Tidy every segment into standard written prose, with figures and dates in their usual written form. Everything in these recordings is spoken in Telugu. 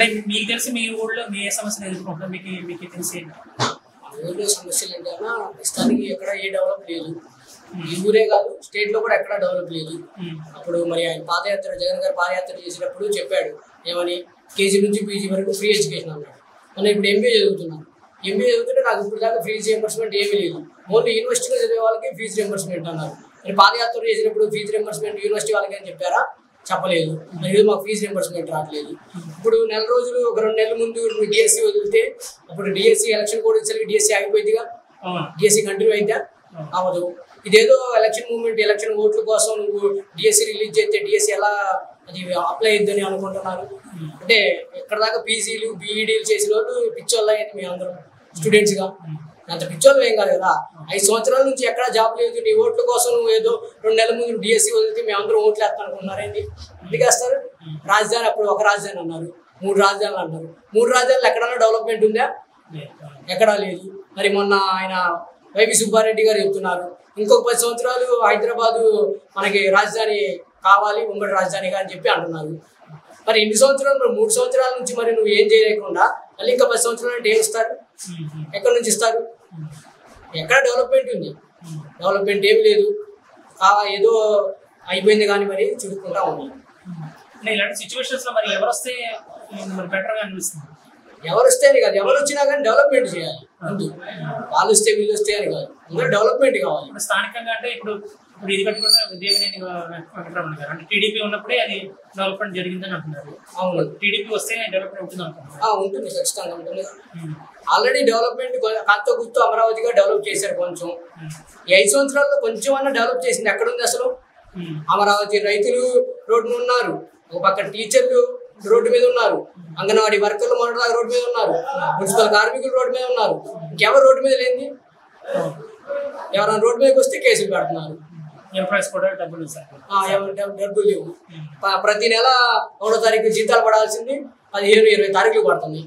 అంటే మీకు తెలిసి మీ ఊళ్ళో మీ ఏ సమస్యలు ఎదుర్కొంటారు మీకు తెలిసి ఊళ్ళో సమస్యలు ఏంటన్నా ప్రస్తుతానికి ఎక్కడ ఏ డెవలప్ లేదు. ఈ ఊరే కాదు స్టేట్ లో కూడా ఎక్కడ డెవలప్ లేదు. అప్పుడు మరి ఆయన పాదయాత్ర జగన్ గారు పాదయాత్ర చేసినప్పుడు చెప్పాడు ఏమని కేజీ నుంచి పీజీ వరకు ఫ్రీ ఎడ్యుకేషన్ అన్నాడు. మనం ఇప్పుడు ఎంబీఏ చదువుతున్నాను. ఎంబీఏ చదువుతుంటే నాకు ఇప్పుడు దాకా ఫీజు రియంబర్స్మెంట్ ఏమీ లేదు. ఓన్లీ యూనివర్సిటీలో చదివే వాళ్ళకి ఫీజు రియంబర్స్మెంట్ అన్నారు. మరి పాదయాత్ర చేసినప్పుడు ఫీజు రియంబర్స్మెంట్ యూనివర్సిటీ వాళ్ళకి అని చెప్పారా? చెప్పలేదు. మరి మాకు ఫీజు రియంబర్స్మెంట్ రావట్లేదు. ఇప్పుడు నెల రోజులు ఒక 2 నెలల ముందు డిఎస్సి వదిలితే అప్పుడు డిఎస్సి ఎలక్షన్ కోడ్ వచ్చేసరికి డిఎస్సి ఆగిపోయిందిగా. డిఎస్సి కంటిన్యూ అయితే అవ్వదు. ఇదేదో ఎలక్షన్ మూవ్మెంట్ ఎలక్షన్ ఓట్ల కోసం నువ్వు డిఎస్సి రిలీజ్ చేస్తే డిఎస్సి ఎలా అది అప్లై అయిద్దని అనుకుంటున్నారు. అంటే ఎక్కడ దాకా పీజీలు బీఈడీలు చేసిన వాళ్ళు పిచ్చోళ్ళు అయ్యింది. మేము అందరం స్టూడెంట్స్గా అంత పిచ్చోళ్ళు ఏం కాదు కదా. 5 సంవత్సరాల నుంచి ఎక్కడ జాబ్ లేదు. నీ ఓట్ల కోసం నువ్వు ఏదో 2 నెలల ముందు డిఎస్సి వదిలితే మేము అందరం ఓట్లు వేస్తాం అనుకున్నారేంటి? ఎందుకు వేస్తారు? రాజధాని అప్పుడు ఒక రాజధాని అన్నారు, 3 రాజధానులు అన్నారు. 3 రాజధానులు ఎక్కడన్నా డెవలప్మెంట్ ఉందా? ఎక్కడా లేదు. మరి మొన్న ఆయన వైవి సుబ్బారెడ్డి గారు చెప్తున్నారు ఇంకొక 10 సంవత్సరాలు హైదరాబాదు మనకి రాజధాని కావాలి, ఉమ్మడి రాజధానిగా అని చెప్పి అంటున్నారు. మరి ఎన్ని సంవత్సరాలు? మరి 3 సంవత్సరాల నుంచి మరి నువ్వు ఏం చేయలేకుండా మళ్ళీ ఇంకా 10 సంవత్సరాలు అంటే ఏమి ఇస్తారు? ఎక్కడి నుంచి ఇస్తారు? ఎక్కడ డెవలప్మెంట్ ఉంది? డెవలప్మెంట్ ఏమి లేదు. ఏదో అయిపోయింది కానీ మరి చూసుకుంటా ఉన్నాం. ఇలాంటి సిచ్యువేషన్స్ లో మరి ఎవరు వస్తే బెటర్ గా అనిపిస్తుంది? ఎవరు వస్తే అని కాదు, ఎవరు వచ్చినా కానీ డెవలప్మెంట్ చేయాలి. ముందు వాళ్ళు వస్తే వీళ్ళు వస్తే అని కాదు, అందరూ డెవలప్మెంట్ కావాలి. స్థానికంగా అంటే ఇప్పుడు ఇది కట్టుకున్న దేవినేని వెంకటరమణ గారు అంటే టీడీపీ ఉన్నప్పుడే అది డెవలప్మెంట్ జరిగిందని అంటున్నారు. అవును, టీడీపీ వస్తే డెవలప్మెంట్ ఉంటుంది అంటున్నారు. ఉంటుంది, ఖచ్చితంగా ఉంటుంది. ఆల్రెడీ డెవలప్మెంట్ కాస్త గుర్తు అమరావతిగా డెవలప్ చేశారు. కొంచెం ఈ 5 సంవత్సరాల్లో కొంచెం అన్నా డెవలప్ చేసింది ఎక్కడుంది అసలు? అమరావతి రైతులు రోడ్డు మీద ఉన్నారు, ఒక పక్క టీచర్లు రోడ్డు మీద ఉన్నారు, అంగన్వాడీ వర్కర్లు మొదటి రోడ్డు మీద ఉన్నారు, మున్సిపల్ కార్మికులు రోడ్డు మీద ఉన్నారు. ఇంకెవరు రోడ్డు మీద లేని? ఎవరైనా రోడ్డు మీదకి వస్తే కేసులు పెడుతున్నారు. డబ్బులు లేవు. ప్రతి నెల 1వ తారీఖు జీతాలు పడాల్సింది 15-20 తారీఖులు పడుతుంది.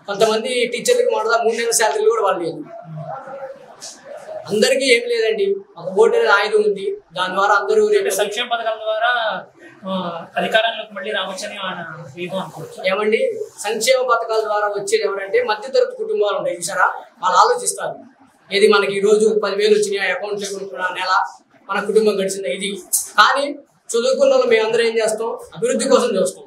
కొంతమంది టీచర్లకి మొదట 3 నెలల శాలరీలు కూడా వాళ్ళు లేదు. అందరికీ ఏమి లేదండి, ఒక ఓటు అనేది ఆయుధం ఉంది. దాని ద్వారా అందరూ సంక్షేమ పథకాల ద్వారా అధికారంలోకి మళ్ళీ రావచ్చని అనుకోవచ్చు. ఏమండి, సంక్షేమ పథకాల ద్వారా వచ్చేది ఎవరంటే మధ్యతరగతి కుటుంబాలు ఉంటాయి చూసారా, వాళ్ళు ఆలోచిస్తారు. ఏది మనకి ఈ రోజు 10,000 వచ్చినాయి అకౌంట్లో కొనుక్కున్న నెల మన కుటుంబం గడిచింది ఇది. కానీ చదువుకున్న వాళ్ళు మేము అందరం ఏం చేస్తాం? అభివృద్ధి కోసం చూస్తాం.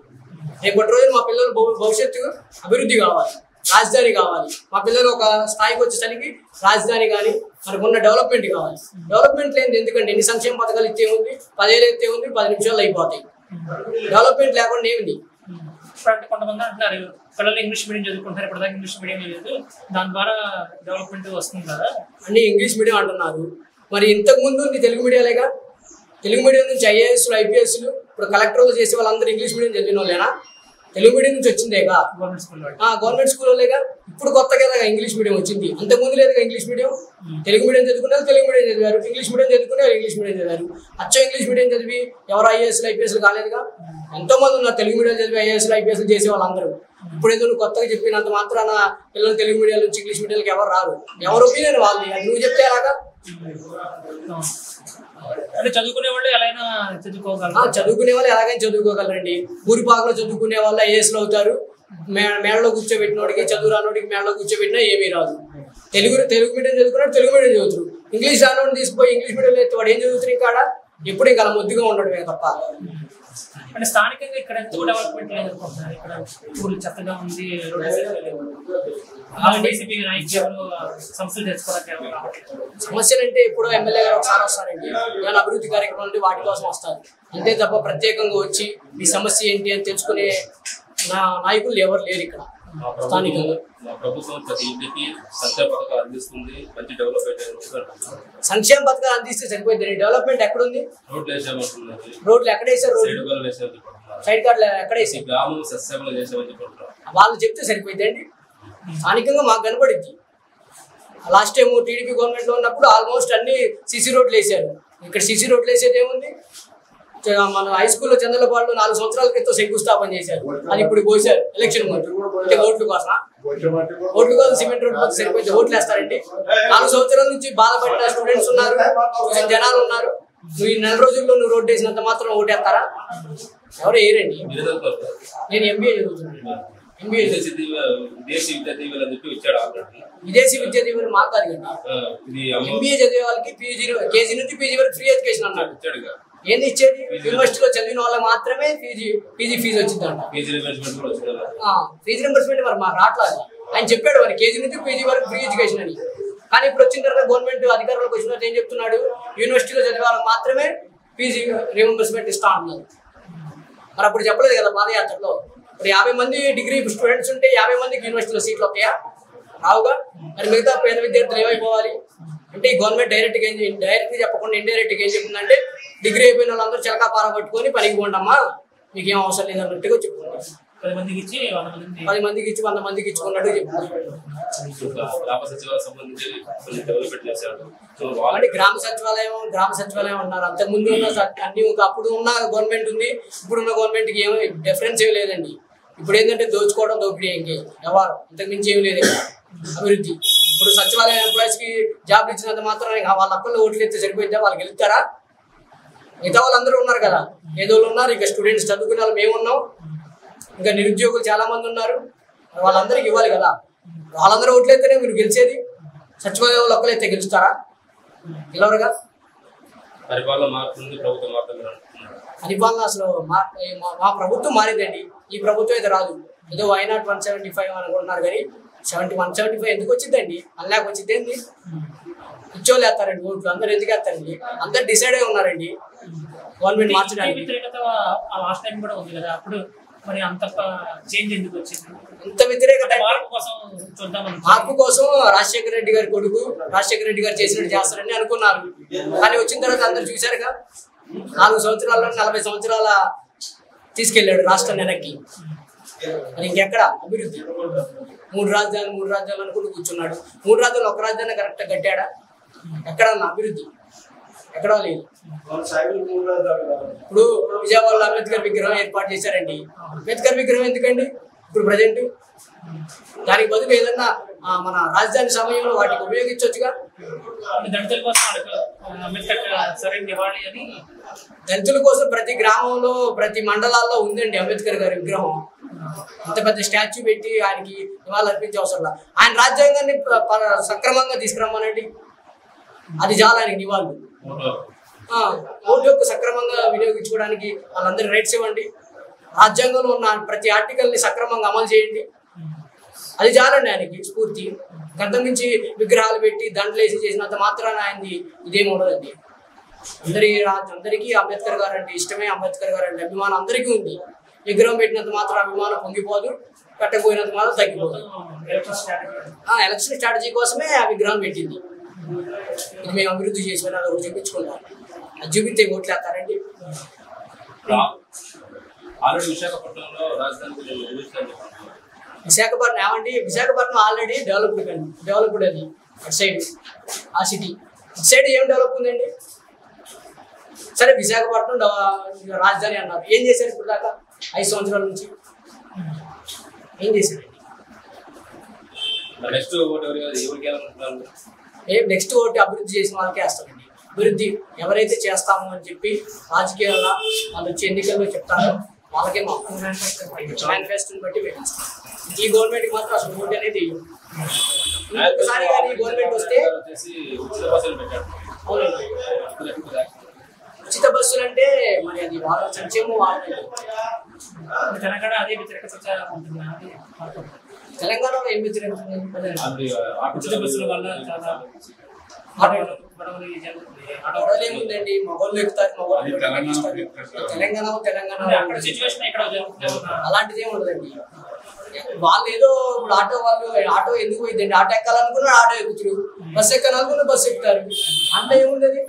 రేపటి రోజున మా పిల్లల భవిష్యత్తు అభివృద్ధి కావాలి, రాజధాని కావాలి. మా పిల్లలు ఒక స్థాయికి వచ్చేసరికి రాజధాని కానీ మనకున్న డెవలప్మెంట్ కావాలి. డెవలప్మెంట్ లేనిది ఎందుకంటే ఎన్ని సంక్షేమ పథకాలు ఇస్తే ఉంది, 10 ఏళ్ళు ఇస్తే ఉంది, 10 నిమిషాలు అయిపోతాయి. డెవలప్మెంట్ లేకుండా ఏమిటి? అంటే కొంతమంది అంటున్నారు పిల్లలు ఇంగ్లీష్ మీడియం చదువుకుంటారు, ఇప్పటిదాకా ఇంగ్లీష్ మీడియం లేదు, దాని ద్వారా డెవలప్మెంట్ వస్తుంది కదా. అన్ని ఇంగ్లీష్ మీడియం అంటున్నారు. మరి ఇంతకు ముందు ఉంది తెలుగు మీడియాలేగా. తెలుగు మీడియం నుంచి ఐఏఎస్లు ఐపీఎస్లు ఇప్పుడు కలెక్టర్లు చేసే వాళ్ళందరూ ఇంగ్లీష్ మీడియం చదివిన వాళ్ళేనా? తెలుగు మీడియం నుంచి వచ్చిందేగా, గవర్నమెంట్ స్కూల్లోగా. ఇప్పుడు కొత్తగా ఇంగ్లీష్ మీడియం వచ్చింది, అంతకుముందు లేదుగా ఇంగ్లీష్ మీడియం. తెలుగు మీడియం చదువుకున్నారు, తెలుగు మీడియం చదివారు, ఇంగ్లీష్ మీడియం చదువుకునే ఇంగ్లీష్ మీడియం చదివారు. అచ్చం ఇంగ్లీష్ మీడియం చదివి ఎవరు ఐఏఎస్లు ఐపీఎస్లు కాలేదుగా. ఎంతో మంది ఉన్నారు తెలుగు మీడియం చదివి ఐఏఎస్లు ఐపీఎస్లు చేసే వాళ్ళందరూ. ఇప్పుడు ఏదో నువ్వు కొత్తగా చెప్పినంత మాత్రాన పిల్లలు తెలుగు మీడియం నుంచి ఇంగ్లీష్ మీడియంకి ఎవరు రారు. ఎవరు ఒపీనియన్ వాళ్ళది, అది నువ్వు చెప్తే ఎలాగా? అంటే చదువుకునే వాళ్ళు ఎలాగైనా చదువుకోగలరు. చదువుకునే వాళ్ళు ఎలాగైనా చదువుకోగలరండి. ఊరిపాకలో చదువుకునే వాళ్ళు ఐఏఎస్లు అవుతారు. మేడలో కూర్చోబెట్టినోడికి, చదువు రానోడికి మేడలో కూర్చోబెట్టినా ఏమీ రాదు. తెలుగు మీడియం చదువుకున్నాడు, తెలుగు మీడియం చదువుతారు. ఇంగ్లీష్ రానోడిని తీసుకుపోయి ఇంగ్లీష్ మీడియంలో అయితే వాడు ఏం చదువుతుంది? ఇంకా ఎప్పుడు ఇంకా అలా ముద్దుగా ఉండడమే తప్ప. అంటే స్థానికంగా ఇక్కడ ఎందుకు డెవలప్మెంట్ లేదనుకుంటున్నారు? ఇక్కడ ఊళ్ళు చెత్తగా ఉంది, వైసీపీ నాయకులు సమస్యలు తెచ్చుకోవడానికి. సమస్యలు అంటే ఎప్పుడో ఎమ్మెల్యే గారు ఒకసారి వస్తారండి, ఏమైనా అభివృద్ధి కార్యక్రమాలు ఉంటే వాటి కోసం వస్తారు. అంతే తప్ప ప్రత్యేకంగా వచ్చి ఈ సమస్య ఏంటి అని తెలుసుకునే నాయకులు ఎవరు లేరు ఇక్కడ స్థానికంగా. సంక్షేమ పథకాలు అందిస్తే సరిపోయింది. డెవలప్మెంట్ ఎక్కడుంది? రోడ్లు ఎక్కడ వేసారు? సైడ్ కార్డులు ఎక్కడ వేసారు? వాళ్ళు చెప్తే సరిపోయింది అండి. స్థానికంగా మాకు కనపడింది. లాస్ట్ టైం టీడీపీ గవర్నమెంట్ లో ఉన్నప్పుడు ఆల్మోస్ట్ అన్ని సిసి రోడ్లు వేసారు. ఇక్కడ సిసి రోడ్లు వేసేది ఏముంది? మన హై స్కూల్లో చంద్రలపాడులో 4 సంవత్సరాల క్రితం శంకుస్థాపన చేశారు. అది ఇప్పుడు పోసారు ఎలక్షన్ ముందు. అంటే ఓట్ల కోసం సిమెంట్ రోడ్ పోతే సరిపోతే ఓట్లు వేస్తారండి. 4 సంవత్సరాల నుంచి బాధపడిన స్టూడెంట్స్ ఉన్నారు, జనాలు ఉన్నారు. నువ్వు ఈ 4 రోజుల్లో నువ్వు రోడ్డు వేసినంత మాత్రం ఓటేస్తారా? ఎవరు వేయరండి. నేను ఎంబీఏ చదువుతున్నాను. ఎంబీఏ విదేశీ విద్యా దీవెనలు అని చెప్పి ఇచ్చాడు ఆల్రెడీ. విదేశీ విద్యా దీవెన మాకు కాదు కదా, ఎంబీఏ చదివే వాళ్ళకి పీజీ కేజీ నుంచి పీజీ వరకు ఫ్రీ ఎడ్యుకేషన్ అన్నాడు. ఏంది ఇచ్చేది? యూనివర్సిటీలో చదివిన వాళ్ళకి మాత్రమే పీజీ ఫీజు వచ్చిందంట. ఫీజు రింబర్స్మెంట్ మరి మాకు రావట్లేదు. ఆయన చెప్పాడు మరి కేజీ నుంచి పీజీ వరకు ఫ్రీ ఎడ్యుకేషన్ అని. కానీ ఇప్పుడు వచ్చిన తర్వాత గవర్నమెంట్ అధికారులకు వచ్చిన తర్వాత ఏం చెప్తున్నాడు? యూనివర్సిటీలో చదివే వాళ్ళకి మాత్రమే పీజీ రింబర్స్మెంట్ ఇస్తా అన్నారు. మరి అప్పుడు చెప్పలేదు కదా పాదయాత్రలో. ఇప్పుడు 50 మంది డిగ్రీ స్టూడెంట్స్ ఉంటే 50 మందికి యూనివర్సిటీలో సీట్లు వస్తాయా? రావుగా. మరి మిగతా పేద విద్యార్థులు ఏమైపోవాలి అంటే ఈ గవర్నమెంట్ డైరెక్ట్గా చెప్పకుండా ఇండైరెక్ట్గా ఏం చెప్తుందంటే డిగ్రీ అయిపోయిన వాళ్ళందరూ చిలకా పార పట్టుకొని పనికి పోండమ్మా, మీకేం అవసరం లేదన్నట్టుగా చెప్తున్నారు. 10 మందికి ఇచ్చి 100 మందికి ఇచ్చి 100 మందికి ఇచ్చుకున్నట్టు చెప్తున్నారు. గ్రామ సచివాలయం ఉన్నారు. అంతకుముందు ఉన్న అన్ని అప్పుడు ఉన్న గవర్నమెంట్ ఉంది, ఇప్పుడున్న గవర్నమెంట్కి ఏమో డిఫరెన్స్ ఏమి లేదండి. ఇప్పుడు ఏంటంటే దోచుకోవడం దోపిడీ ఇంకే వ్యవహారం, ఇంతకు మించి ఏమి లేదు అభివృద్ధి. ఇప్పుడు సచివాలయం ఎంప్లాయీస్ కి జాబ్ ఇచ్చినంత మాత్రం వాళ్ళ అక్కల్లో ఓట్లు ఎత్తే సరిపోయిందా? వాళ్ళు గెలుస్తారా? మిగతా వాళ్ళందరూ ఉన్నారు కదా, ఏదో ఉన్నారు. ఇక స్టూడెంట్స్ చదువుకునే వాళ్ళు మేమున్నాం, ఇంకా నిరుద్యోగులు చాలా మంది ఉన్నారు. వాళ్ళందరికీ ఇవ్వాలి కదా. వాళ్ళందరూ ఓట్లు ఎత్తేనే మీరు గెలిచేది. సచివాలయం వాళ్ళు ఒక్కరు ఎత్తే గెలుస్తారా? గెలవరుగా. పరిపాలన అసలు మా ప్రభుత్వం మారిందండి. ఈ ప్రభుత్వం అయితే రాదు. ఏదో వైనాట్ 175 అనుకుంటున్నారు కానీ 175 ఎందుకు వచ్చిందండి? అల్లాకి వచ్చింది ఏంటి? ఇచ్చోళ్ళు వేస్తారండి ఓట్లు. అందరూ ఎందుకు వేస్తారండి? అందరు డిసైడ్ అయి ఉన్నారండి గవర్నమెంట్ మార్చడానికి. అంత వ్యతిరేకత మార్పు కోసం రాజశేఖర రెడ్డి గారి కొడుకు రాజశేఖర రెడ్డి గారు చేసినట్టు చేస్తారని అనుకున్నారు. కానీ వచ్చిన తర్వాత అందరు చూశారుగా, 4 సంవత్సరాల్లో 40 సంవత్సరాల తీసుకెళ్లాడు రాష్ట్రాన్ని వెనక్కి. మరి ఇంకెక్కడ అభివృద్ధి? 3 రాజ్యాలు అనుకుంటూ కూర్చున్నాడు. 3 రాజ్యాలు ఒక రాజ్యాన్ని కరెక్ట్ కట్టాడా? ఎక్కడ అభివృద్ధి? ఎక్కడా లేదు. ఇప్పుడు విజయవాడలో అంబేద్కర్ విగ్రహం ఏర్పాటు చేశారండి. అంబేద్కర్ విగ్రహం ఎందుకండి ఇప్పుడు ప్రజెంట్? దానికి బదులు ఏదన్నా మన రాజధాని సమయంలో వాటికి ఉపయోగించవచ్చుగా. దళితుల కోసం ప్రతి గ్రామంలో ప్రతి మండలాల్లో ఉందండి అంబేద్కర్ గారి విగ్రహం. అంత పెద్ద స్టాచ్యూ పెట్టి ఆయనకి నివాళులు అర్పించే అవసరం లేదు. ఆయన రాజ్యాంగాన్ని సక్రమంగా తీసుకురమ్మనండి, అది చాలా ఆయనకి నివాళులు. ఓటు హక్కు సక్రమంగా వినియోగించుకోవడానికి వాళ్ళందరూ రైట్స్ ఇవ్వండి. రాజ్యాంగంలో ఉన్న ప్రతి ఆర్టికల్ని సక్రమంగా అమలు చేయండి, అది చాలండి ఆయనకి స్ఫూర్తి. గతం నుంచి విగ్రహాలు పెట్టి దండలు వేసి చేసినంత మాత్రాన ఆయనది ఇదేమి ఉండదండి. అందరికీ అంబేద్కర్ గారు అంటే ఇష్టమే, అంబేద్కర్ గారు అంటే అభిమానం అందరికీ ఉంది. విగ్రహం పెట్టినంత మాత్రం అభిమానం పొంగిపోదు, పెట్టకపోయినంత మాత్రం తగ్గిపోదు. ఎలక్షన్ స్ట్రాటజీ కోసమే ఆ విగ్రహం పెట్టింది. ఇది మేము అభివృద్ధి చేసిన చూపించుకుంటాం. అది చూపిస్తే ఓట్లు వేస్తారండి. విశాఖపట్నం ఏమండి? విశాఖపట్నం ఆల్రెడీ డెవలప్డ్ అది. అటు సైడ్ ఆ సిటీ ఇటు సైడ్ ఏం డెవలప్ ఉందండి? సరే విశాఖపట్నం రాజధాని అన్నారు. ఏం చేశారు ఇప్పుడు దాకా? 5 సంవత్సరాల నుంచి ఏం చేశారండి? నెక్స్ట్ ఓటు అభివృద్ధి చేసిన వాళ్ళకే వేస్తారండి. అభివృద్ధి ఎవరైతే చేస్తాము అని చెప్పి రాజకీయాల్లో వాళ్ళు వచ్చి ఎన్నికల్లో చెప్తారో వాళ్ళకే మాకు మేనిఫెస్టోని బట్టి వేస్తాం. ఈ గవర్నమెంట్కి మాత్రం అసలు ఓటు అనేది ఒకసారి కానీ ఈ గవర్నమెంట్ వస్తే ఉచిత బస్సులు అంటే మరి అది వాళ్ళ సంక్షేమం తెలంగాణలో ఏం వ్యతిరేకత? ఉచిత బస్సుల వల్ల చాలా గొడవలు ఏముందండి? మగవాళ్ళు ఎక్కుతారు, మగవాళ్ళు తెలంగాణ అలాంటిది ఏమి ఉండదండి. వాళ్ళు ఏదో ఇప్పుడు ఆటో ఎందుకు పోయిందండి? ఆటో ఎక్కాలనుకున్నా ఆటో ఎక్కుతారు, బస్సు ఎక్కాలనుకున్నా బస్సు ఎక్కుతారు. అంటే ఏముండదు.